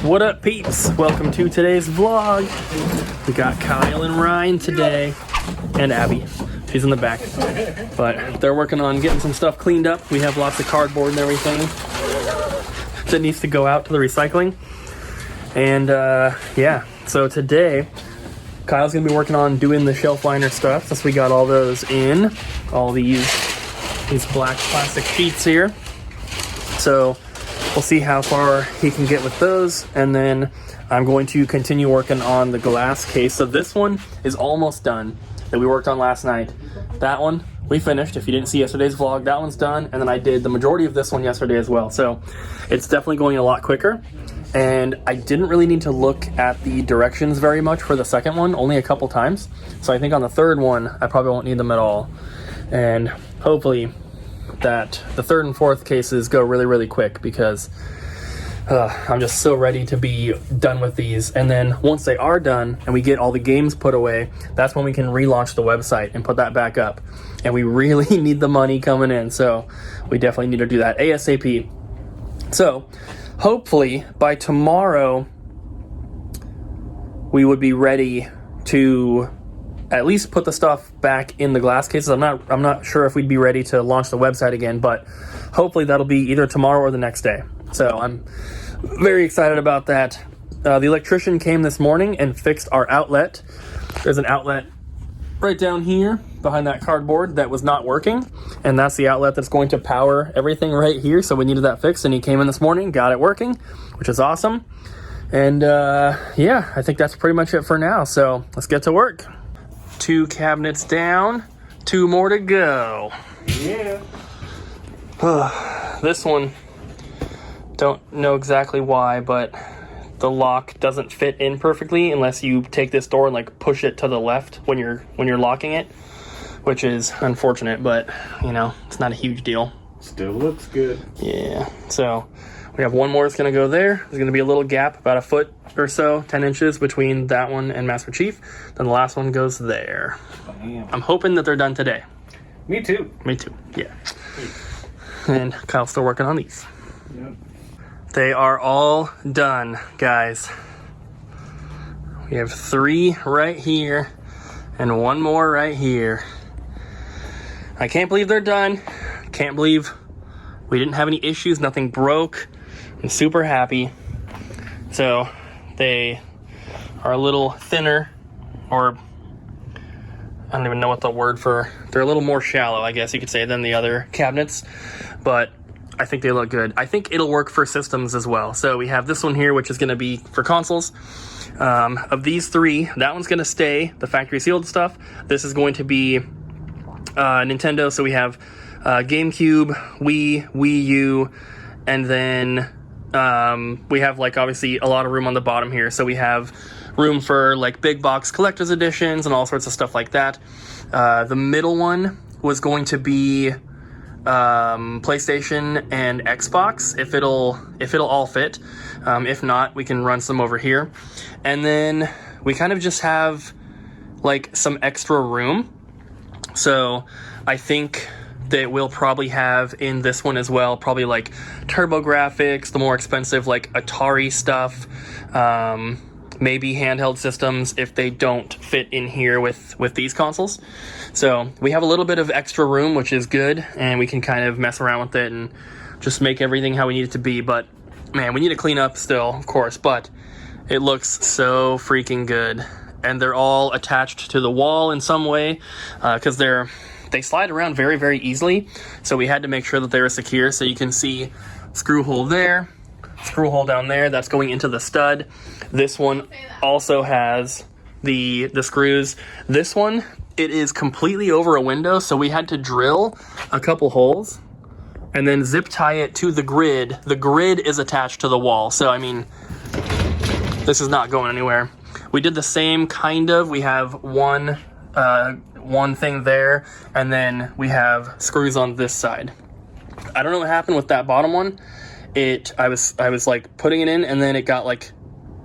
What up, peeps? Welcome to today's vlog. We got Kyle and Ryan today, and Abby. She's in the back. But they're working on getting some stuff cleaned up. We have lots of cardboard and everything that needs to go out to the recycling. And yeah, so today, Kyle's gonna be working on doing the shelf liner stuff since we got all those in. All these black plastic sheets here. So we'll see how far he can get with those, and then I'm going to continue working on the glass case. So this one is almost done that we worked on last night. That one we finished. If you didn't see yesterday's vlog, that one's done, and then I did the majority of this one yesterday as well. So it's definitely going a lot quicker, and I didn't really need to look at the directions very much for the second one, only a couple times. So I think on the third one I probably won't need them at all, and hopefully that the third and fourth cases go really quick, because I'm just so ready to be done with these. And then once they are done and we get all the games put away, that's when we can relaunch the website and put that back up. And we really need the money coming in, so we definitely need to do that ASAP. So hopefully by tomorrow we would be ready to at least put the stuff back in the glass cases. I'm not sure if we'd be ready to launch the website again, but hopefully that'll be either tomorrow or the next day. So I'm very excited about that. The electrician came this morning and fixed our outlet. There's an outlet right down here behind that cardboard that was not working, and that's the outlet that's going to power everything right here. So we needed that fixed, and he came in this morning, got it working, which is awesome. And yeah, I think that's pretty much it for now. So let's get to work. 2 cabinets down, 2 more to go. Yeah. This one, don't know exactly why, but the lock doesn't fit in perfectly unless you take this door and like push it to the left when you're locking it, which is unfortunate, but you know, it's not a huge deal. Still looks good. Yeah, so we have one more that's gonna go there. There's gonna be a little gap, about a foot or so, 10 inches between that one and Master Chief. Then the last one goes there. Damn. I'm hoping that they're done today. Me too. Me too, yeah. And Kyle's still working on these. Yep. They are all done, guys. We have 3 right here and 1 more right here. I can't believe they're done. Can't believe we didn't have any issues. Nothing broke. I'm super happy. So they are a little thinner, or I don't even know what the word for, they're a little more shallow, I guess you could say, than the other cabinets, but I think they look good. I think it'll work for systems as well. So we have this one here, which is going to be for consoles. Of these 3, that one's going to stay the factory sealed stuff. This is going to be Nintendo. So we have GameCube, Wii U, and then we have like obviously a lot of room on the bottom here. So we have room for like big box collector's editions and all sorts of stuff like that. The middle one was going to be PlayStation and Xbox, if it'll all fit. If not, we can run some over here. And then we kind of just have like some extra room. So I think that we'll probably have in this one as well, probably like TurboGrafx, the more expensive like Atari stuff, maybe handheld systems if they don't fit in here with these consoles. So we have a little bit of extra room, which is good, and we can kind of mess around with it and just make everything how we need it to be. But man, we need to clean up still, of course, but it looks so freaking good. And they're all attached to the wall in some way, because they slide around very easily. So we had to make sure that they were secure. So you can see screw hole there, screw hole down there, that's going into the stud. This one also has the screws. This one, it is completely over a window, so we had to drill a couple holes and then zip tie it to the grid. The grid is attached to the wall, so I mean, this is not going anywhere. We did the same kind of. We have one thing there, and then we have screws on this side. I don't know what happened with that bottom one. I was like putting it in, and then it got like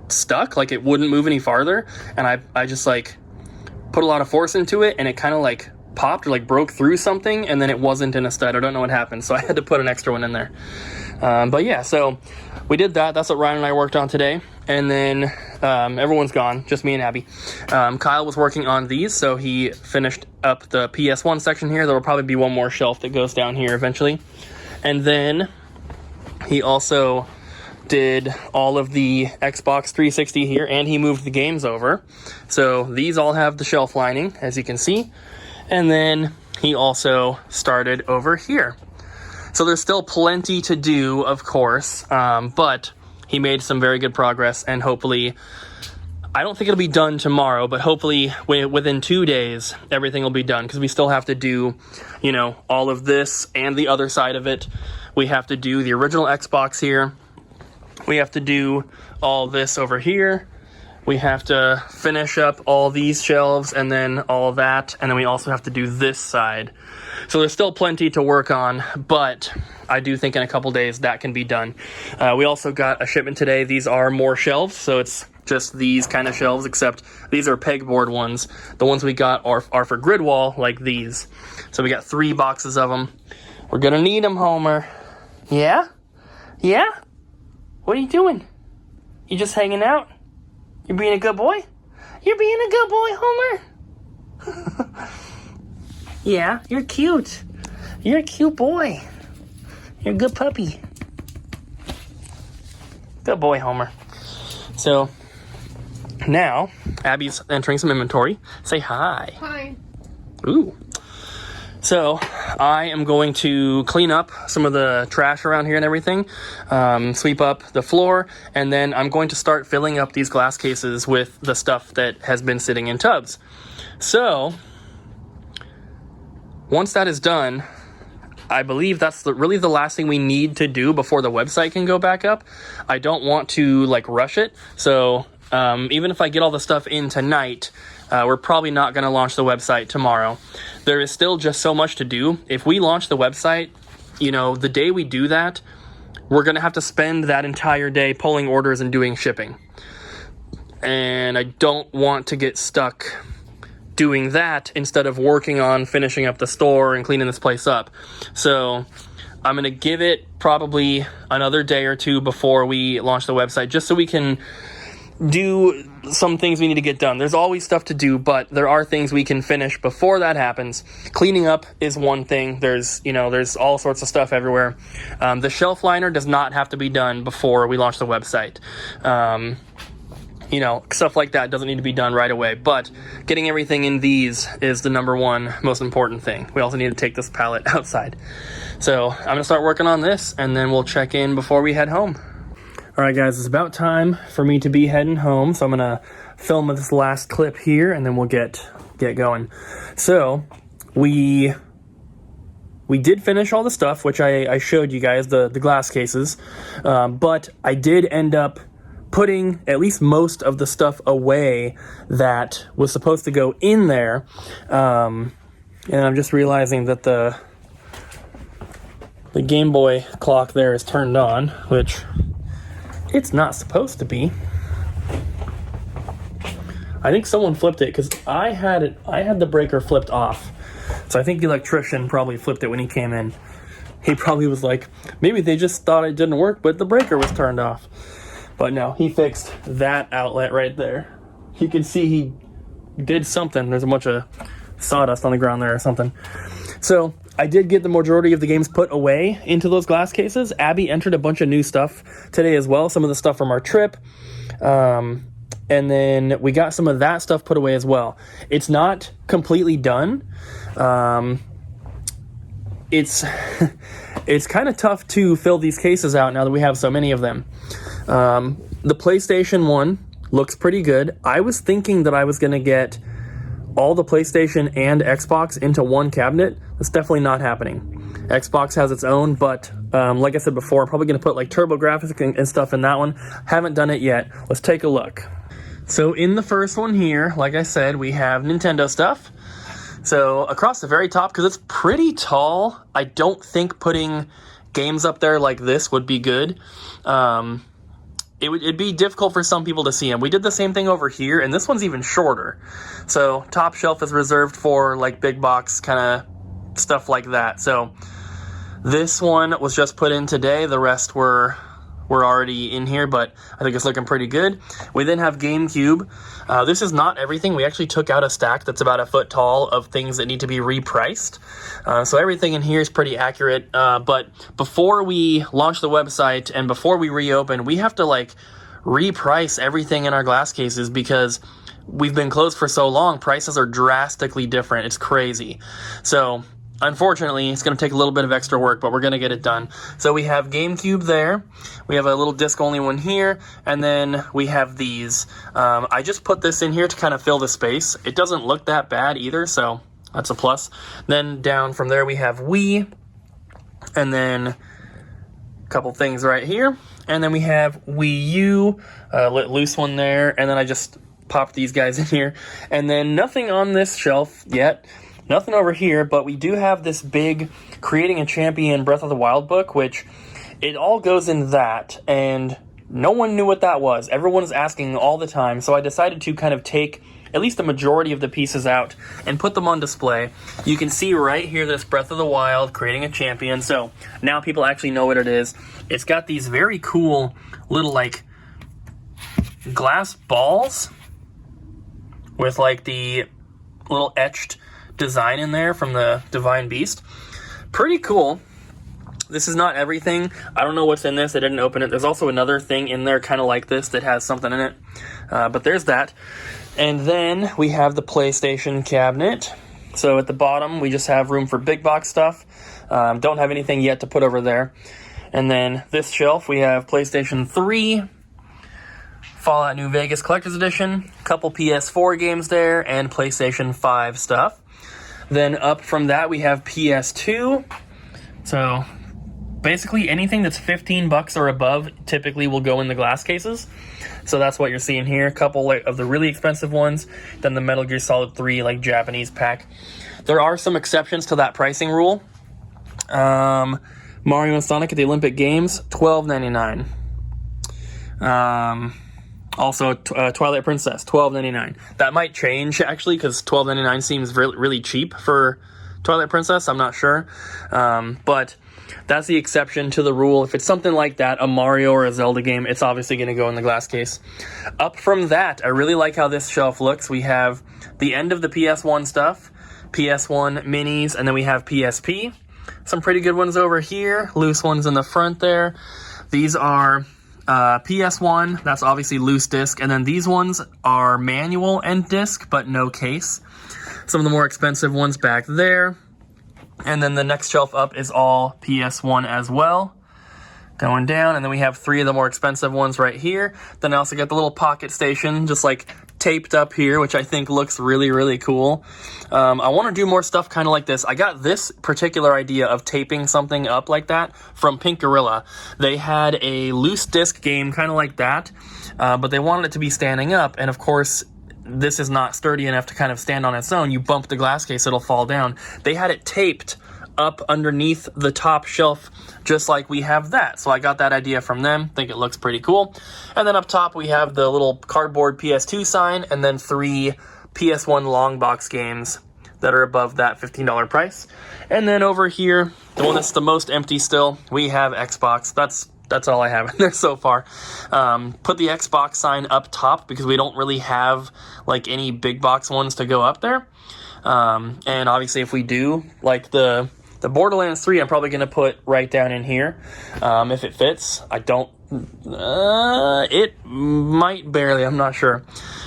stuck, like it wouldn't move any farther, and I just like put a lot of force into it, and it kind of like popped or like broke through something, and then it wasn't in a stud. I don't know what happened, so I had to put an extra one in there. But yeah, so we did that. That's what Ryan and I worked on today. And then everyone's gone, just me and Abby. Kyle was working on these, so he finished up the PS1 section here. There will probably be one more shelf that goes down here eventually. And then he also did all of the Xbox 360 here, and he moved the games over. So these all have the shelf lining, as you can see. And then he also started over here. So there's still plenty to do, of course, but he made some very good progress, and hopefully, I don't think it'll be done tomorrow, but hopefully within 2 days, everything will be done, because we still have to do, you know, all of this and the other side of it. We have to do the original Xbox here. We have to do all this over here. We have to finish up all these shelves and then all of that, and then we also have to do this side. So there's still plenty to work on, but I do think in a couple days that can be done. We also got a shipment today. These are more shelves, so it's just these kind of shelves, except these are pegboard ones. The ones we got are for grid wall, like these. So we got 3 boxes of them. We're gonna need them, Homer. Yeah? Yeah? What are you doing? You just hanging out? You're being a good boy? You're being a good boy, Homer? Yeah, you're cute. You're a cute boy. You're a good puppy. Good boy, Homer. So, now, Abby's entering some inventory. Say hi. Hi. Ooh. So, I am going to clean up some of the trash around here and everything, sweep up the floor, and then I'm going to start filling up these glass cases with the stuff that has been sitting in tubs. So, once that is done, I believe that's really the last thing we need to do before the website can go back up. I don't want to like rush it, so even if I get all the stuff in tonight, we're probably not going to launch the website tomorrow. There is still just so much to do. If we launch the website, you know, the day we do that, we're going to have to spend that entire day pulling orders and doing shipping. And I don't want to get stuck doing that instead of working on finishing up the store and cleaning this place up. So I'm going to give it probably another day or two before we launch the website, just so we can do some things we need to get done. There's always stuff to do, but there are things we can finish before that happens. Cleaning up is one thing. There's all sorts of stuff everywhere. The shelf liner does not have to be done before we launch the website. Stuff like that doesn't need to be done right away, but getting everything in these is the number one most important thing. We also need to take this pallet outside. So I'm going to start working on this, and then we'll check in before we head home. All right, guys, it's about time for me to be heading home, so I'm going to film this last clip here, and then we'll get going. So we did finish all the stuff, which I showed you guys, the glass cases, but I did end up putting at least most of the stuff away that was supposed to go in there, and I'm just realizing that the Game Boy clock there is turned on, which it's not supposed to be. I think someone flipped it, because I had the breaker flipped off, so I think the electrician probably flipped it when he came in. He probably was like, maybe they just thought it didn't work, but the breaker was turned off. But no, he fixed that outlet right there. You can see he did something. There's a bunch of sawdust on the ground there or something. So I did get the majority of the games put away into those glass cases. Abby entered a bunch of new stuff today as well. Some of the stuff from our trip. And then we got some of that stuff put away as well. It's not completely done. It's kind of tough to fill these cases out now that we have so many of them. The PlayStation 1 looks pretty good. I was thinking that I was going to get all the PlayStation and Xbox into one cabinet. That's definitely not happening. Xbox has its own, but like I said before, I'm probably going to put like TurboGrafx and stuff in that one. Haven't done it yet. Let's take a look. So in the first one here, like I said, we have Nintendo stuff. So across the very top, because it's pretty tall, I don't think putting games up there like this would be good. it'd be difficult for some people to see them. We did the same thing over here, and this one's even shorter. So top shelf is reserved for like big box kind of stuff like that. So this one was just put in today. The rest were already in here, but I think it's looking pretty good. We then have GameCube. This is not everything. We actually took out a stack that's about a foot tall of things that need to be repriced. So everything in here is pretty accurate. But before we launch the website and before we reopen, we have to like reprice everything in our glass cases because we've been closed for so long. Prices are drastically different. It's crazy. So unfortunately, it's going to take a little bit of extra work, but we're going to get it done. So we have GameCube there. We have a little disc-only one here, and then we have these. I just put this in here to kind of fill the space. It doesn't look that bad either, so that's a plus. Then down from there, we have Wii, and then a couple things right here. And then we have Wii U, loose one there, and then I just popped these guys in here. And then nothing on this shelf yet. Nothing over here, but we do have this big Creating a Champion Breath of the Wild book, which it all goes in that, and no one knew what that was. Everyone's asking all the time, so I decided to kind of take at least the majority of the pieces out and put them on display. You can see right here this Breath of the Wild Creating a Champion, so now people actually know what it is. It's got these very cool little like glass balls with like the little etched design in there from the Divine Beast. Pretty cool. This is not everything. I don't know what's in this. I didn't open it. There's also another thing in there kind of like this that has something in it. But there's that. And then we have the PlayStation cabinet. So at the bottom, we just have room for big box stuff. Don't have anything yet to put over there. And then this shelf, we have PlayStation 3, Fallout New Vegas Collector's Edition, a couple PS4 games there, and PlayStation 5 stuff. Then up from that, we have PS2. So basically anything that's $15 or above typically will go in the glass cases. So that's what you're seeing here. A couple of the really expensive ones. Then the Metal Gear Solid 3 like Japanese pack. There are some exceptions to that pricing rule. Mario and Sonic at the Olympic Games, $12.99. Also, Twilight Princess, $12.99. That might change, actually, because $12.99 seems really cheap for Twilight Princess. I'm not sure. But that's the exception to the rule. If it's something like that, a Mario or a Zelda game, it's obviously going to go in the glass case. Up from that, I really like how this shelf looks. We have the end of the PS1 stuff, PS1 minis, and then we have PSP. Some pretty good ones over here. Loose ones in the front there. These are PS1, that's obviously loose disc, and then these ones are manual and disc, but no case. Some of the more expensive ones back there. And then the next shelf up is all PS1 as well. Going down, and then we have 3 of the more expensive ones right here. Then I also got the little pocket station, just like taped up here, which I think looks really cool. I want to do more stuff kind of like this. I got this particular idea of taping something up like that from Pink Gorilla. They had a loose disc game kind of like that, but they wanted it to be standing up, and of course this is not sturdy enough to kind of stand on its own. You bump the glass case, it'll fall down. They had it taped up underneath the top shelf, just like we have that. So I got that idea from them. Think it looks pretty cool. And then up top we have the little cardboard PS2 sign, and then 3 PS1 long box games that are above that $15 price. And then over here, the one that's the most empty still, we have Xbox. That's all I have in there so far. Put the Xbox sign up top because we don't really have like any big box ones to go up there. And obviously if we do, like the Borderlands 3, I'm probably going to put right down in here. If it fits. I don't... it might barely, I'm not sure.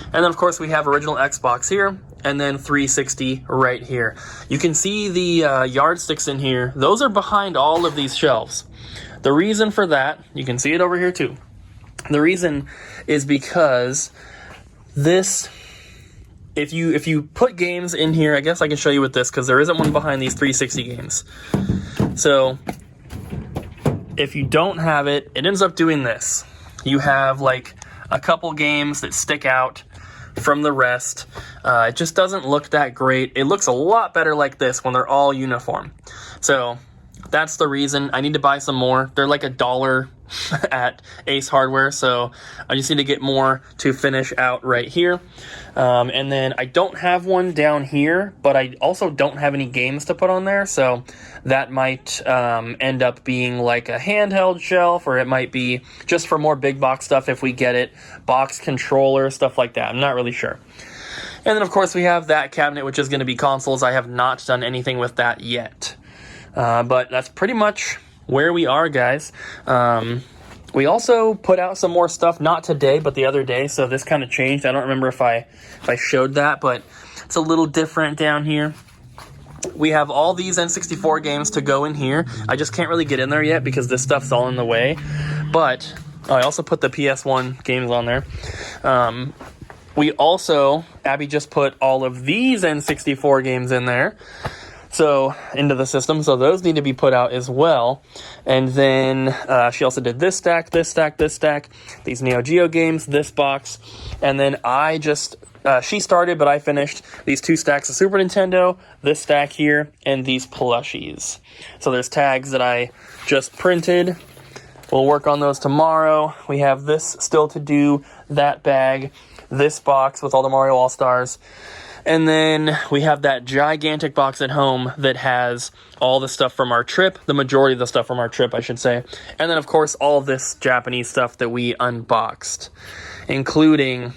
And then of course we have original Xbox here, and then 360 right here. You can see the yardsticks in here. Those are behind all of these shelves. The reason for that, you can see it over here too. The reason is because this... If you put games in here, I guess I can show you with this, because there isn't one behind these 360 games. So if you don't have it, it ends up doing this. You have like a couple games that stick out from the rest. It just doesn't look that great. It looks a lot better like this when they're all uniform. So that's the reason. I need to buy some more. They're like $1 at Ace Hardware, so I just need to get more to finish out right here. And then I don't have one down here, but I also don't have any games to put on there, so that might end up being like a handheld shelf, or it might be just for more big box stuff if we get it, box controller, stuff like that. I'm not really sure. And then, of course, we have that cabinet, which is going to be consoles. I have not done anything with that yet. But that's pretty much where we are, guys. We also put out some more stuff, not today, but the other day, so this kind of changed. I don't remember if I showed that, but it's a little different down here. We have all these N64 games to go in here. I just can't really get in there yet because this stuff's all in the way. But I also put the PS1 games on there. We also, Abby just put all of these N64 games in there, so into the system, so those need to be put out as well. And then she also did this stack, this stack, this stack, these Neo Geo games, this box, and then I just, she started, but I finished these 2 stacks of Super Nintendo, this stack here, and these plushies. So there's tags that I just printed. We'll work on those tomorrow. We have this still to do, that bag, this box with all the Mario All-Stars. And then we have that gigantic box at home that has all the stuff from our trip, the majority of the stuff from our trip, I should say. And then, of course, all of this Japanese stuff that we unboxed, including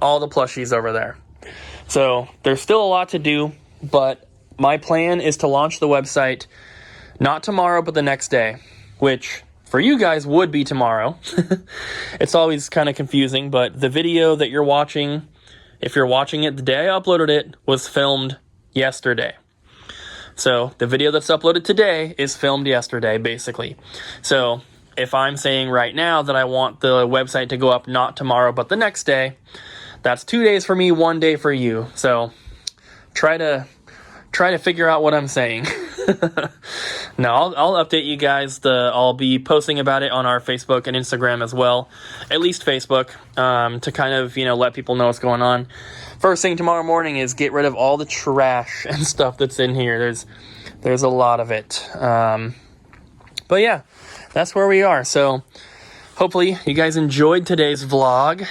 all the plushies over there. So there's still a lot to do, but my plan is to launch the website not tomorrow, but the next day, which for you guys would be tomorrow. It's always kind of confusing, but the video that you're watching, if you're watching it the day I uploaded it, was filmed yesterday. So the video that's uploaded today is filmed yesterday, basically. So if I'm saying right now that I want the website to go up not tomorrow, but the next day, that's 2 days for me, 1 day for you. So try to figure out what I'm saying. No, I'll update you guys. I'll be posting about it on our Facebook and Instagram as well. At least Facebook, to kind of, let people know what's going on. First thing tomorrow morning is get rid of all the trash and stuff that's in here. There's a lot of it. But yeah, that's where we are. So hopefully you guys enjoyed today's vlog.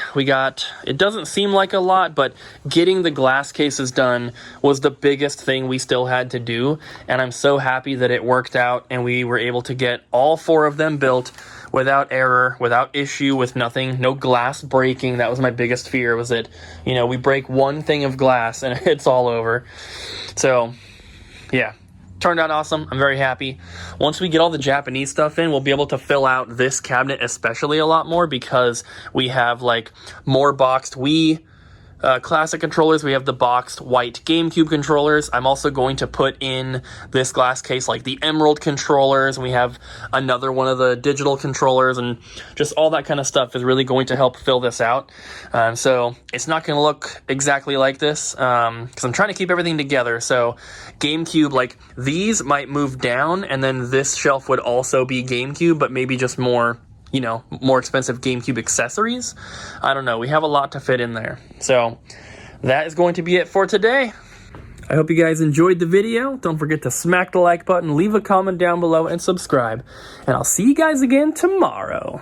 It doesn't seem like a lot, but getting the glass cases done was the biggest thing we still had to do. And I'm so happy that it worked out and we were able to get all 4 of them built without error, without issue, with nothing, no glass breaking. That was my biggest fear, was that, we break one thing of glass and it's all over. So yeah. Turned out awesome. I'm very happy. Once we get all the Japanese stuff in, we'll be able to fill out this cabinet especially a lot more, because we have more boxed Wii classic controllers. We have the boxed white GameCube controllers. I'm also going to put in this glass case the Emerald controllers, and we have another one of the digital controllers, and just all that kind of stuff is really going to help fill this out. So it's not going to look exactly like this, because I'm trying to keep everything together. So GameCube, these might move down, and then this shelf would also be GameCube, but maybe just more expensive GameCube accessories. I don't know. We have a lot to fit in there. So that is going to be it for today. I hope you guys enjoyed the video. Don't forget to smack the like button, leave a comment down below, and subscribe. And I'll see you guys again tomorrow.